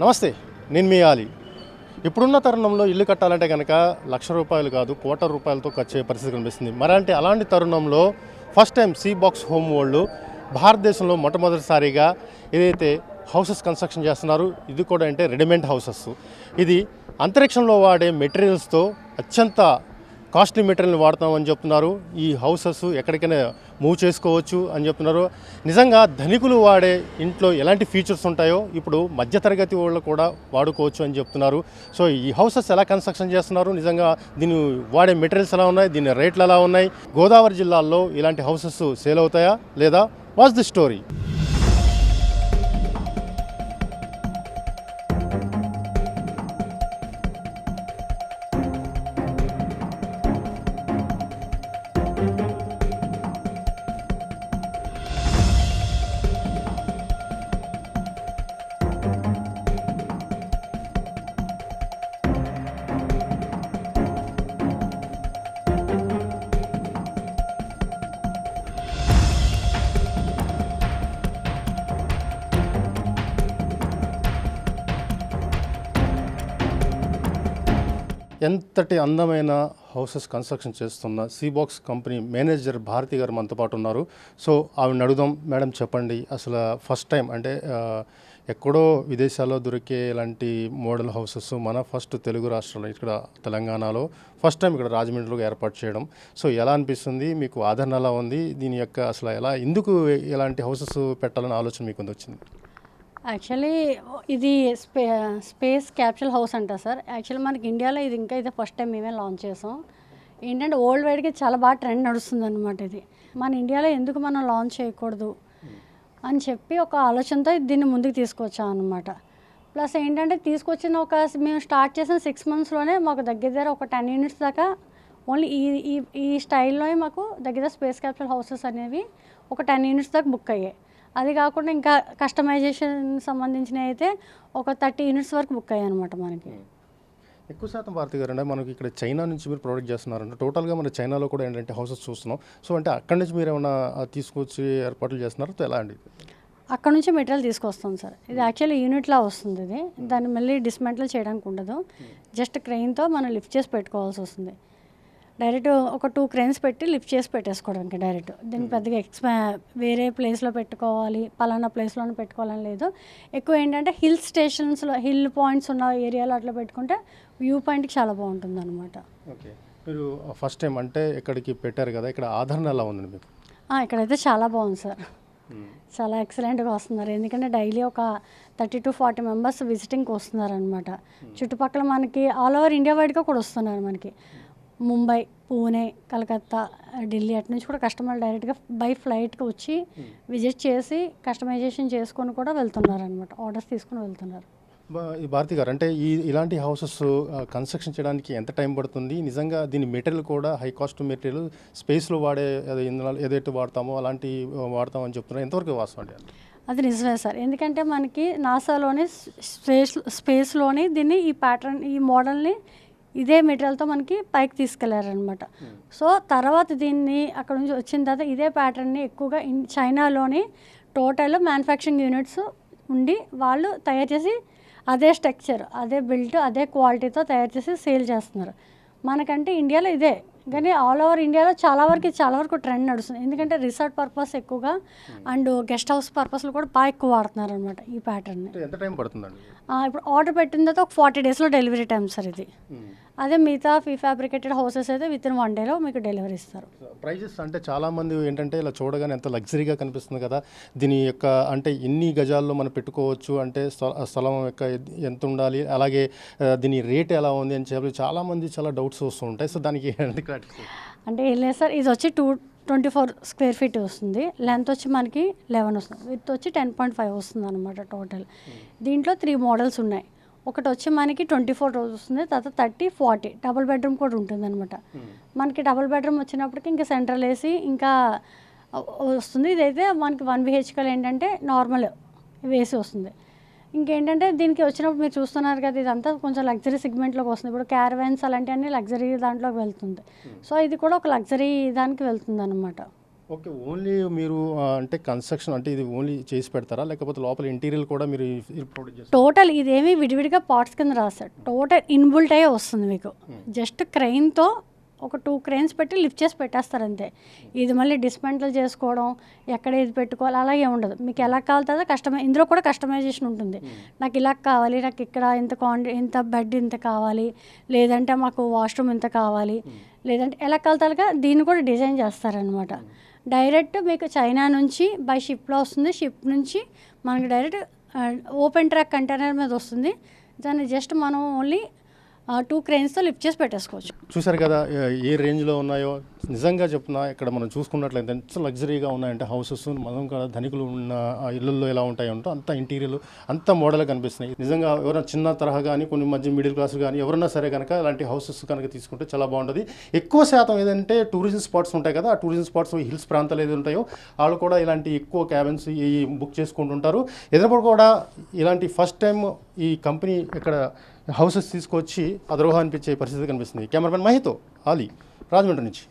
నమస్తే, నేను మీ ఆలి. ఇప్పుడున్న తరుణంలో ఇల్లు కట్టాలంటే కనుక ₹1,00,000 కాదు, ₹1,00,00,000 ఖర్చు అయ్యే పరిస్థితి కనిపిస్తుంది. మరి అలాంటి తరుణంలో first time C box home వాళ్ళు భారతదేశంలో మొట్టమొదటిసారిగా ఏదైతే హౌసెస్ కన్స్ట్రక్షన్ చేస్తున్నారు, ఇది కూడా అంటే రెడీమేడ్ హౌసెస్. ఇది అంతరిక్షంలో వాడే మెటీరియల్స్తో అత్యంత కాస్ట్లీ మెటీరియల్ని వాడతామని చెప్తున్నారు. ఈ హౌసెస్ ఎక్కడికైనా మూవ్ చేసుకోవచ్చు అని చెప్తున్నారు. నిజంగా ధనికులు వాడే ఇంట్లో ఎలాంటి ఫీచర్స్ ఉంటాయో ఇప్పుడు మధ్యతరగతి వాళ్ళు కూడా వాడుకోవచ్చు అని చెప్తున్నారు. సో ఈ హౌసెస్ ఎలా కన్స్ట్రక్షన్ చేస్తున్నారు, నిజంగా దీన్ని వాడే మెటీరియల్స్ ఎలా ఉన్నాయి, దీని రేట్లు ఎలా ఉన్నాయి, గోదావరి జిల్లాల్లో ఇలాంటి హౌసెస్ సేల్ అవుతాయా లేదా, వాట్స్ ది స్టోరీ? ఎంతటి అందమైన హౌసెస్ కన్స్ట్రక్షన్ చేస్తున్న C box company manager Bharathi garu మనతో పాటు ఉన్నారు. సో ఆవిడని అడుగుదాం. మేడం చెప్పండి, అసలు ఫస్ట్ టైం అంటే ఎక్కడో విదేశాల్లో దొరికే ఇలాంటి మోడల్ హౌసెస్ మన ఫస్ట్ తెలుగు రాష్ట్రంలో ఇక్కడ తెలంగాణలో ఫస్ట్ టైం ఇక్కడ రాజమండ్రిలో ఏర్పాటు చేయడం. సో ఎలా అనిపిస్తుంది మీకు, ఆదరణ ఎలా ఉంది, దీని యొక్క అసలు ఎందుకు ఇలాంటి హౌసెస్ పెట్టాలని ఆలోచన మీకు వచ్చింది? యాక్చువల్లీ ఇది స్పేస్ క్యాప్సూల్ హౌస్ అంట సార్. యాక్చువల్లీ మనకి ఇండియాలో ఇది ఇదే ఫస్ట్ టైం మేమే లాంచ్ చేసాం. ఏంటంటే వరల్డ్ వైడ్గా చాలా బాగా ట్రెండ్ నడుస్తుంది అనమాట. ఇది మన ఇండియాలో ఎందుకు మనం లాంచ్ చేయకూడదు అని చెప్పి ఒక ఆలోచనతో దీన్ని ముందుకు తీసుకొచ్చాం అనమాట. ప్లస్ ఏంటంటే మేము స్టార్ట్ చేసిన 6 monthsలోనే మాకు దగ్గర ఒక 10 units దాకా ఓన్లీ ఈ స్టైల్లోనే మాకు దగ్గర స్పేస్ క్యాప్సూల్ హౌసెస్ అనేవి ఒక 10 units దాకా బుక్ అయ్యాయి. అది కాకుండా ఇంకా కస్టమైజేషన్ సంబంధించినవి అయితే ఒక 30 units వరకు బుక్ అయ్యాయి అనమాట. మనకి ఎక్కువ శాతం భారతి గారు అంటే మనకి ఇక్కడ చైనా నుంచి మీరు ప్రొడక్ట్ చేస్తున్నారంటే టోటల్గా మన చైనాలో కూడా ఏంటంటే హౌసెస్ చూస్తున్నాం. సో అంటే అక్కడి నుంచి మీరు ఏమైనా తీసుకొచ్చి ఏర్పాట్లు చేస్తున్నారో ఎలా అండి? అక్కడ నుంచి మెటీరియల్ తీసుకొస్తాం సార్. ఇది యాక్చువల్లీ యూనిట్లా వస్తుంది. ఇది దాన్ని మళ్ళీ డిస్మెంటల్ చేయడానికి ఉండదు. జస్ట్ క్రెయిన్తో మనం లిఫ్ట్ చేసి పెట్టుకోవాల్సి వస్తుంది. డైరెక్ట్ ఒక 2 cranes పెట్టి లిఫ్ట్ చేసి పెట్టేసుకోవడానికి డైరెక్ట్. దీనికి పెద్దగా వేరే ప్లేస్లో పెట్టుకోవాలి, పలానా ప్లేస్లోనే పెట్టుకోవాలని లేదు. ఎక్కువ ఏంటంటే హిల్ స్టేషన్స్లో, హిల్ పాయింట్స్ ఉన్న ఏరియాలో అట్లా పెట్టుకుంటే వ్యూ పాయింట్కి చాలా బాగుంటుంది అనమాట. ఓకే, మీరు ఫస్ట్ టైం అంటే ఇక్కడికి పెట్టారు కదా, ఇక్కడ ఆదరణ ఎలా ఉందండి మీకు? ఇక్కడైతే చాలా బాగుంది సార్. చాలా ఎక్సలెంట్గా వస్తున్నారు. ఎందుకంటే డైలీ ఒక 30 to 40 members విజిటింగ్కి వస్తున్నారు అనమాట. చుట్టుపక్కల మనకి ఆల్ ఓవర్ ఇండియా వైడ్గా కూడా వస్తున్నారు. మనకి ముంబై, పూణే, కలకత్తా, ఢిల్లీ అటు నుంచి కూడా కస్టమర్లు డైరెక్ట్గా బై ఫ్లైట్కి వచ్చి విజిట్ చేసి కస్టమైజేషన్ చేసుకొని కూడా వెళ్తున్నారు అనమాట. ఆర్డర్స్ తీసుకుని వెళ్తున్నారు. భారతి గారు అంటే ఇలాంటి హౌసెస్ కన్స్ట్రక్షన్ చేయడానికి ఎంత టైం పడుతుంది? నిజంగా దీని మెటీరియల్ కూడా హై కాస్ట్ మెటీరియల్, స్పేస్లో వాడే ఇంధనాలు ఏదైతే వాడతామో అలాంటి వాడతామని చెప్తున్నారు. ఎంతవరకు వాస్తవం అండి? అది నిజమే సార్. ఎందుకంటే మనకి నాసాలోని స్పేస్లోని దీన్ని ఈ ప్యాటర్న్, ఈ మోడల్ని ఇదే మెటీరియల్తో మనకి పైకి తీసుకెళ్లారనమాట. సో తర్వాత దీన్ని అక్కడ నుంచి వచ్చిన తర్వాత ఇదే ప్యాటర్న్ని ఎక్కువగా చైనాలోని టోటల్ మ్యానుఫ్యాక్చరింగ్ యూనిట్స్ ఉండి వాళ్ళు తయారు చేసి అదే స్ట్రక్చర్, అదే బిల్ట్, అదే క్వాలిటీతో తయారు చేసి సేల్ చేస్తున్నారు. మనకంటే ఇండియాలో ఇదే, కానీ ఆల్ ఓవర్ ఇండియాలో చాలా వరకు ట్రెండ్ నడుస్తుంది. ఎందుకంటే రిసార్ట్ పర్పస్ ఎక్కువగా అండ్ గెస్ట్ హౌస్ పర్పస్లో కూడా బాగా ఎక్కువ వాడుతున్నారు అనమాట ఈ ప్యాటర్న్ని. ఎంత టైం పడుతుందండి? ఇప్పుడు ఆర్డర్ పెట్టిన తర్వాత ఒక 40 daysలో డెలివరీ టైం సార్ ఇది. అదే మిగతా ఫ్యాబ్రికేటెడ్ హౌసెస్ అయితే విత్ ఇన్ 1 dayలో మీకు డెలివరీ ఇస్తారు. ప్రైజెస్ అంటే చాలామంది ఏంటంటే ఇలా చూడగానే ఎంత లగ్జరీగా కనిపిస్తుంది కదా, దీని యొక్క అంటే ఎన్ని గజాల్లో మనం పెట్టుకోవచ్చు, అంటే స్థలం యొక్క ఎంత ఉండాలి, అలాగే దీని రేట్ ఎలా ఉంది అని చెప్పి చాలామంది చాలా డౌట్స్ వస్తూ ఉంటాయి. సో దానికి అంటే ఏం లేదు సార్, ఇది వచ్చి 224 square feet వస్తుంది. లెంత్ వచ్చి మనకి 11 వస్తుంది. విత్ వచ్చి 10.5 వస్తుంది అనమాట టోటల్. దీంట్లో 3 models ఉన్నాయి. ఒకటి వచ్చి మనకి 24 వస్తుంది, తర్వాత 30, 40 డబుల్ బెడ్రూమ్ కూడా ఉంటుంది అనమాట. మనకి డబుల్ బెడ్రూమ్ వచ్చినప్పటికి ఇంకా సెంట్రల్ ఏసీ ఇంకా వస్తుంది. ఇదైతే మనకి 1 BHK ఏంటంటే నార్మల్ ఏసీ వస్తుంది. ఇంకేంటంటే దీనికి వచ్చినప్పుడు మీరు చూస్తున్నారు కదా, ఇదంతా కొంచెం లగ్జరీ సెగ్మెంట్లోకి వస్తుంది. ఇప్పుడు క్యారవాన్స్ అలాంటివన్నీ లగ్జరీ దాంట్లోకి వెళ్తుంది. సో ఇది కూడా ఒక లగ్జరీ దానికి వెళ్తుంది అనమాట. ఓకే. ఓన్లీ మీరు అంటే కన్స్ట్రక్షన్ అంటే ఇది ఓన్లీ చేసి పెడతారా? లేకపోతే లోపల ఇంటీరియర్ కూడా మీరు ప్రొవైడ్ చేస్తారా? టోటల్ ఇదేమి విడివిడిగా పార్ట్స్ కింద రాస్తారు, టోటల్ ఇన్బుల్ట్ అయ్యే వస్తుంది మీకు. జస్ట్ క్రెయిన్తో ఒక 2 క్రెయిన్స్ పెట్టి లిఫ్ట్ చేసి పెట్టేస్తారు అంతే. ఇది మళ్ళీ డిస్మెంటల్ చేసుకోవడం, ఎక్కడ ఇది పెట్టుకోవాలి అలాగే ఉండదు. మీకు ఎలా కావాలో ఇందులో కూడా కస్టమైజేషన్ ఉంటుంది. నాకు ఇలా కావాలి, నాకు ఇక్కడ ఇంత బెడ్ ఇంత కావాలి, లేదంటే మాకు వాష్రూమ్ ఇంత కావాలి, లేదంటే ఎలా కావాలో దీన్ని కూడా డిజైన్ చేస్తారనమాట. డైరెక్ట్ మీకు చైనా నుంచి బై షిప్లో వస్తుంది. షిప్ నుంచి మనకి డైరెక్ట్ ఓపెన్ ట్రాక్ కంటైనర్ మీద వస్తుంది. దాన్ని జస్ట్ మనం ఓన్లీ 2 క్రెయిన్స్తో లిఫ్ట్ చేసి పెట్టేసుకోవచ్చు. చూసారు కదా ఏ రేంజ్లో ఉన్నాయో. నిజంగా చెప్తున్నా, ఇక్కడ మనం చూసుకున్నట్లయితే ఎంత లగ్జరీగా ఉన్నాయంటే హౌసెస్. మనం కూడా ధనికులు ఉన్న ఇళ్ళల్లో ఎలా ఉంటాయో అంత ఇంటీరియర్ అంత మోడల్గా కనిపిస్తున్నాయి. నిజంగా ఎవరైనా చిన్న తరహా కానీ కొన్ని మధ్య మిడిల్ క్లాస్ కానీ ఎవరైనా సరే కనుక ఇలాంటి హౌసెస్ కనుక తీసుకుంటే చాలా బాగుంటుంది. ఎక్కువ శాతం ఏదంటే టూరిజం స్పాట్స్ ఉంటాయి కదా, ఆ టూరిజం స్పాట్స్ హిల్స్ ప్రాంతాలు ఏది ఉంటాయో వాళ్ళు కూడా ఇలాంటి ఎక్కువ క్యాబిన్స్ బుక్ చేసుకుంటుంటారు. ఎదురుపడి కూడా ఇలాంటి ఫస్ట్ టైం ఈ కంపెనీ ఇక్కడ హౌసెస్ తీసుకొచ్చి అదరోహ అనిపించే పరిస్థితి కనిపిస్తుంది. కెమెరామెన్ మహితో ఆలీ, రాజమండ్రి నుంచి.